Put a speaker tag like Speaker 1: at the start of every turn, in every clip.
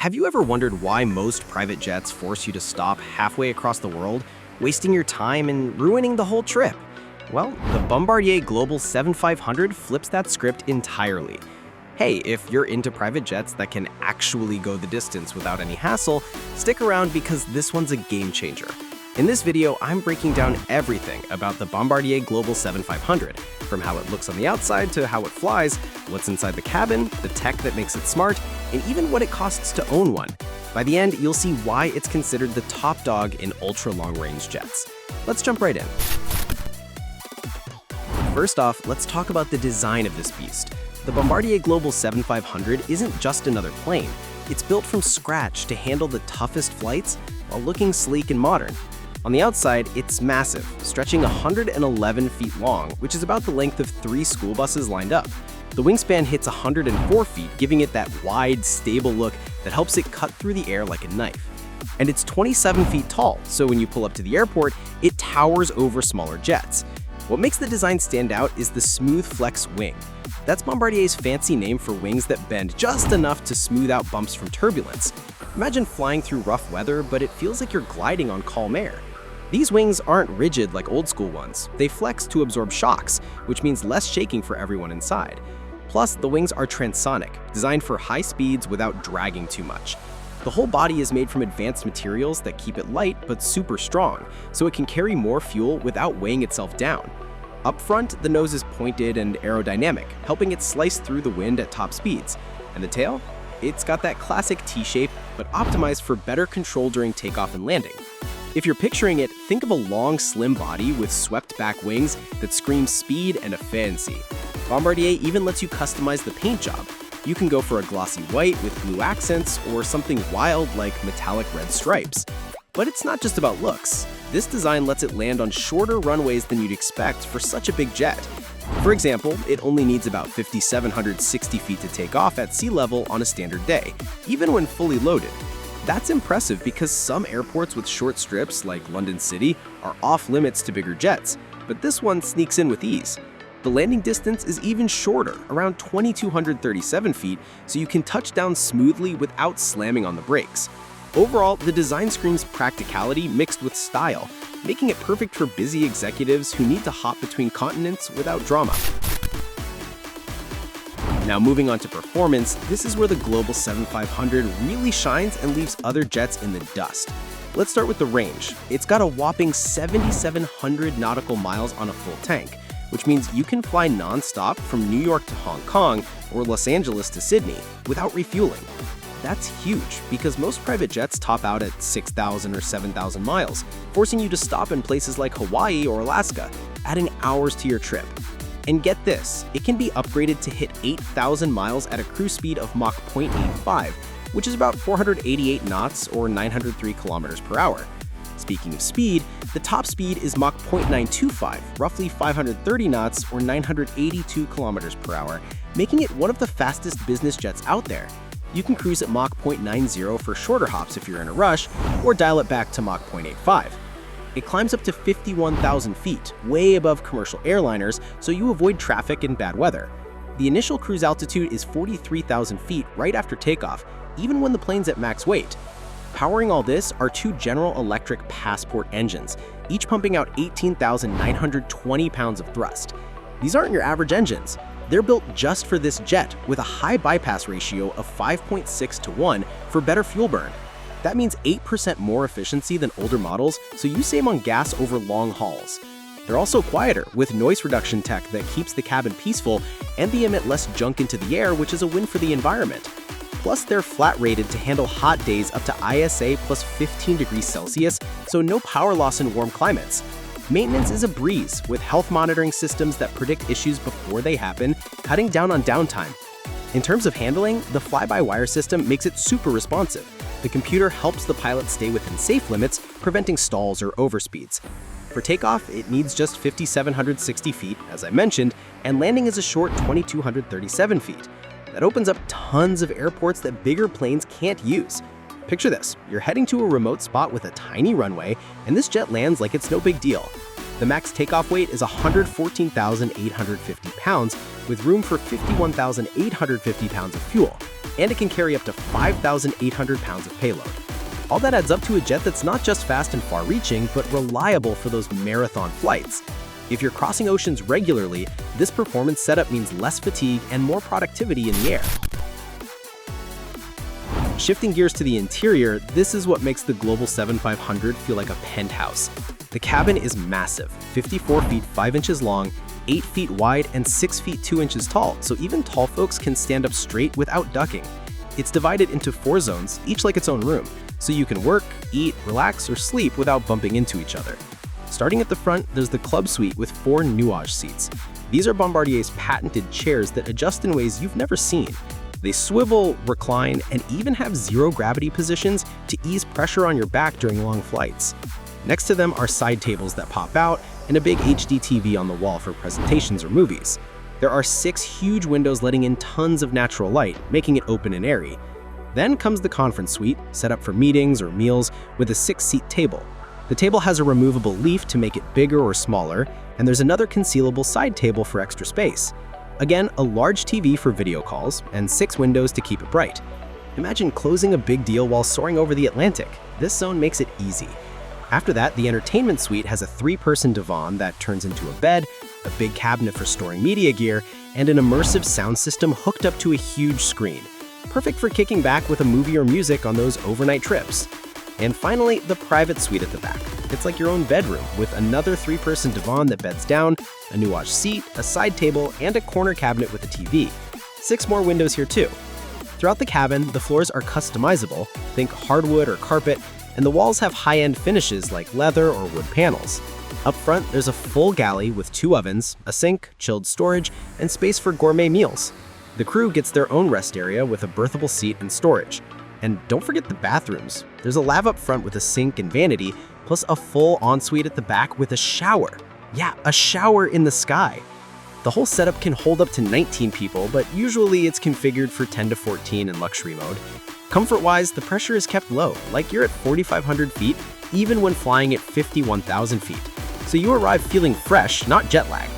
Speaker 1: Have you ever wondered why most private jets force you to stop halfway across the world, wasting your time and ruining the whole trip? Well, the Bombardier Global 7500 flips that script entirely. Hey, if you're into private jets that can actually go the distance without any hassle, stick around because this one's a game changer. In this video, I'm breaking down everything about the Bombardier Global 7500, from how it looks on the outside to how it flies, what's inside the cabin, the tech that makes it smart, and even what it costs to own one. By the end, you'll see why it's considered the top dog in ultra-long-range jets. Let's jump right in. First off, let's talk about the design of this beast. The Bombardier Global 7500 isn't just another plane. It's built from scratch to handle the toughest flights while looking sleek and modern. On the outside, it's massive, stretching 111 feet long, which is about the length of 3 school buses lined up. The wingspan hits 104 feet, giving it that wide, stable look that helps it cut through the air like a knife. And it's 27 feet tall, so when you pull up to the airport, it towers over smaller jets. What makes the design stand out is the smooth flex wing. That's Bombardier's fancy name for wings that bend just enough to smooth out bumps from turbulence. Imagine flying through rough weather, but it feels like you're gliding on calm air. These wings aren't rigid like old school ones. They flex to absorb shocks, which means less shaking for everyone inside. Plus, the wings are transonic, designed for high speeds without dragging too much. The whole body is made from advanced materials that keep it light but super strong, so it can carry more fuel without weighing itself down. Up front, the nose is pointed and aerodynamic, helping it slice through the wind at top speeds. And the tail? It's got that classic T-shape, but optimized for better control during takeoff and landing. If you're picturing it, think of a long, slim body with swept-back wings that scream speed and efficiency. Bombardier even lets you customize the paint job. You can go for a glossy white with blue accents or something wild like metallic red stripes. But it's not just about looks. This design lets it land on shorter runways than you'd expect for such a big jet. For example, it only needs about 5,760 feet to take off at sea level on a standard day, even when fully loaded. That's impressive because some airports with short strips, like London City, are off limits to bigger jets, but this one sneaks in with ease. The landing distance is even shorter, around 2,237 feet, so you can touch down smoothly without slamming on the brakes. Overall, the design screams practicality mixed with style, making it perfect for busy executives who need to hop between continents without drama. Now moving on to performance, this is where the Global 7500 really shines and leaves other jets in the dust. Let's start with the range. It's got a whopping 7,700 nautical miles on a full tank, which means you can fly non-stop from New York to Hong Kong or Los Angeles to Sydney without refueling. That's huge because most private jets top out at 6,000 or 7,000 miles, forcing you to stop in places like Hawaii or Alaska, adding hours to your trip. And get this, it can be upgraded to hit 8,000 miles at a cruise speed of Mach 0.85, which is about 488 knots or 903 kilometers per hour. Speaking of speed, the top speed is Mach 0.925, roughly 530 knots or 982 kilometers per hour, making it one of the fastest business jets out there. You can cruise at Mach 0.90 for shorter hops if you're in a rush, or dial it back to Mach 0.85. It climbs up to 51,000 feet, way above commercial airliners, so you avoid traffic and bad weather. The initial cruise altitude is 43,000 feet right after takeoff, even when the plane's at max weight. Powering all this are 2 General Electric Passport engines, each pumping out 18,920 pounds of thrust. These aren't your average engines. They're built just for this jet with a high bypass ratio of 5.6 to 1 for better fuel burn. That means 8% more efficiency than older models, so you save on gas over long hauls. They're also quieter, with noise reduction tech that keeps the cabin peaceful, and they emit less junk into the air, which is a win for the environment. Plus, they're flat rated to handle hot days up to ISA plus 15 degrees Celsius, so no power loss in warm climates. Maintenance is a breeze, with health monitoring systems that predict issues before they happen, cutting down on downtime. In terms of handling, the fly-by-wire system makes it super responsive. The computer helps the pilot stay within safe limits, preventing stalls or overspeeds. For takeoff, it needs just 5,760 feet, as I mentioned, and landing is a short 2,237 feet. That opens up tons of airports that bigger planes can't use. Picture this, you're heading to a remote spot with a tiny runway, and this jet lands like it's no big deal. The max takeoff weight is 114,850 pounds, with room for 51,850 pounds of fuel, and it can carry up to 5,800 pounds of payload. All that adds up to a jet that's not just fast and far-reaching, but reliable for those marathon flights. If you're crossing oceans regularly, this performance setup means less fatigue and more productivity in the air. Shifting gears to the interior, this is what makes the Global 7500 feel like a penthouse. The cabin is massive, 54 feet 5 inches long, 8 feet wide, and 6 feet 2 inches tall, so even tall folks can stand up straight without ducking. It's divided into 4 zones, each like its own room, so you can work, eat, relax, or sleep without bumping into each other. Starting at the front, there's the Club Suite with 4 nuage seats. These are Bombardier's patented chairs that adjust in ways you've never seen. They swivel, recline, and even have zero-gravity positions to ease pressure on your back during long flights. Next to them are side tables that pop out and a big HD TV on the wall for presentations or movies. There are 6 huge windows letting in tons of natural light, making it open and airy. Then comes the conference suite, set up for meetings or meals with a 6-seat table. The table has a removable leaf to make it bigger or smaller, and there's another concealable side table for extra space. Again, a large TV for video calls, and 6 windows to keep it bright. Imagine closing a big deal while soaring over the Atlantic. This zone makes it easy. After that, the entertainment suite has a 3-person divan that turns into a bed, a big cabinet for storing media gear, and an immersive sound system hooked up to a huge screen. Perfect for kicking back with a movie or music on those overnight trips. And finally, the private suite at the back. It's like your own bedroom, with another 3-person divan that beds down, a nuage seat, a side table, and a corner cabinet with a TV. 6 more windows here too. Throughout the cabin, the floors are customizable, think hardwood or carpet, and the walls have high-end finishes like leather or wood panels. Up front, there's a full galley with 2 ovens, a sink, chilled storage, and space for gourmet meals. The crew gets their own rest area with a berthable seat and storage. And don't forget the bathrooms. There's a lav up front with a sink and vanity, plus a full ensuite at the back with a shower. Yeah, a shower in the sky. The whole setup can hold up to 19 people, but usually it's configured for 10 to 14 in luxury mode. Comfort-wise, the pressure is kept low, like you're at 4,500 feet, even when flying at 51,000 feet. So you arrive feeling fresh, not jet-lagged.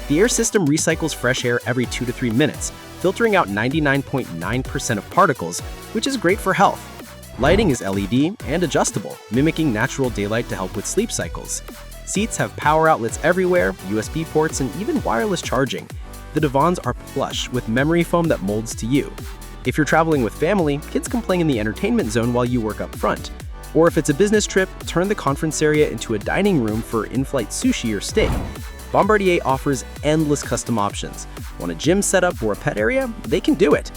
Speaker 1: The air system recycles fresh air every 2 to 3 minutes, filtering out 99.9% of particles, which is great for health. Lighting is LED and adjustable, mimicking natural daylight to help with sleep cycles. Seats have power outlets everywhere, USB ports, and even wireless charging. The divans are plush with memory foam that molds to you. If you're traveling with family, kids can play in the entertainment zone while you work up front. Or if it's a business trip, turn the conference area into a dining room for in-flight sushi or steak. Bombardier offers endless custom options. Want a gym setup or a pet area? They can do it.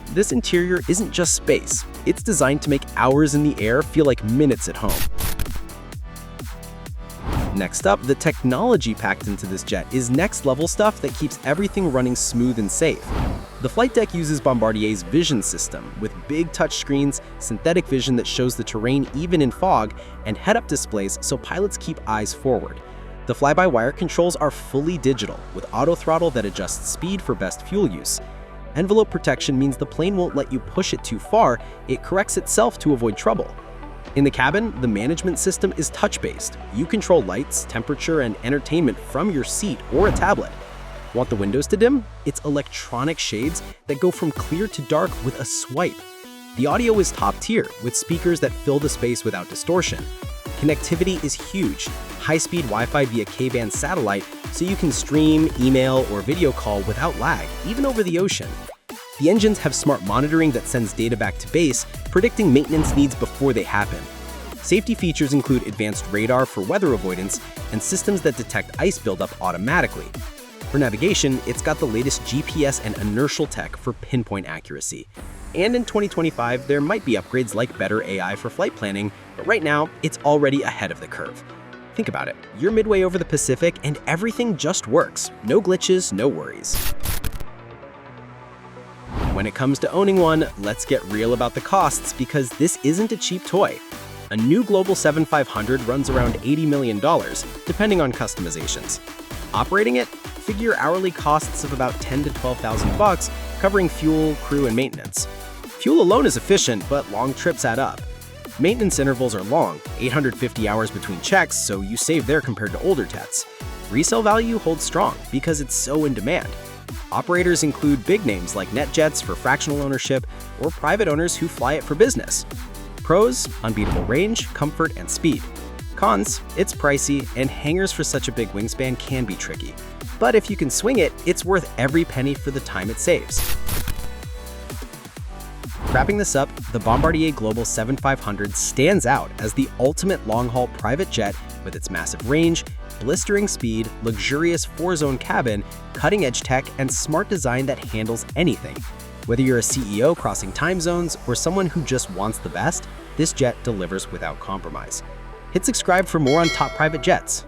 Speaker 1: This interior isn't just space. It's designed to make hours in the air feel like minutes at home. Next up, the technology packed into this jet is next-level stuff that keeps everything running smooth and safe. The flight deck uses Bombardier's vision system with big touchscreens, synthetic vision that shows the terrain even in fog, and head-up displays so pilots keep eyes forward. The fly-by-wire controls are fully digital, with auto throttle that adjusts speed for best fuel use. Envelope protection means the plane won't let you push it too far, it corrects itself to avoid trouble. In the cabin, the management system is touch-based. You control lights, temperature, and entertainment from your seat or a tablet. Want the windows to dim? It's electronic shades that go from clear to dark with a swipe. The audio is top tier, with speakers that fill the space without distortion. Connectivity is huge. High-speed Wi-Fi via K-band satellite, so you can stream, email, or video call without lag, even over the ocean. The engines have smart monitoring that sends data back to base, predicting maintenance needs before they happen. Safety features include advanced radar for weather avoidance and systems that detect ice buildup automatically. For navigation, it's got the latest GPS and inertial tech for pinpoint accuracy. And in 2025, there might be upgrades like better AI for flight planning, but right now, it's already ahead of the curve. Think about it. You're midway over the Pacific and everything just works. No glitches, no worries. When it comes to owning one, let's get real about the costs because this isn't a cheap toy. A new Global 7500 runs around $80 million, depending on customizations. Operating it, figure hourly costs of about $10,000 to $12,000, covering fuel, crew, and maintenance. Fuel alone is efficient, but long trips add up. Maintenance intervals are long, 850 hours between checks, so you save there compared to older jets. Resale value holds strong because it's so in demand. Operators include big names like NetJets for fractional ownership or private owners who fly it for business. Pros: unbeatable range, comfort, and speed. Cons: it's pricey, and hangars for such a big wingspan can be tricky. But if you can swing it, it's worth every penny for the time it saves. Wrapping this up, the Bombardier Global 7500 stands out as the ultimate long-haul private jet with its massive range, blistering speed, luxurious 4-zone cabin, cutting-edge tech, and smart design that handles anything. Whether you're a CEO crossing time zones or someone who just wants the best, this jet delivers without compromise. Hit subscribe for more on top private jets.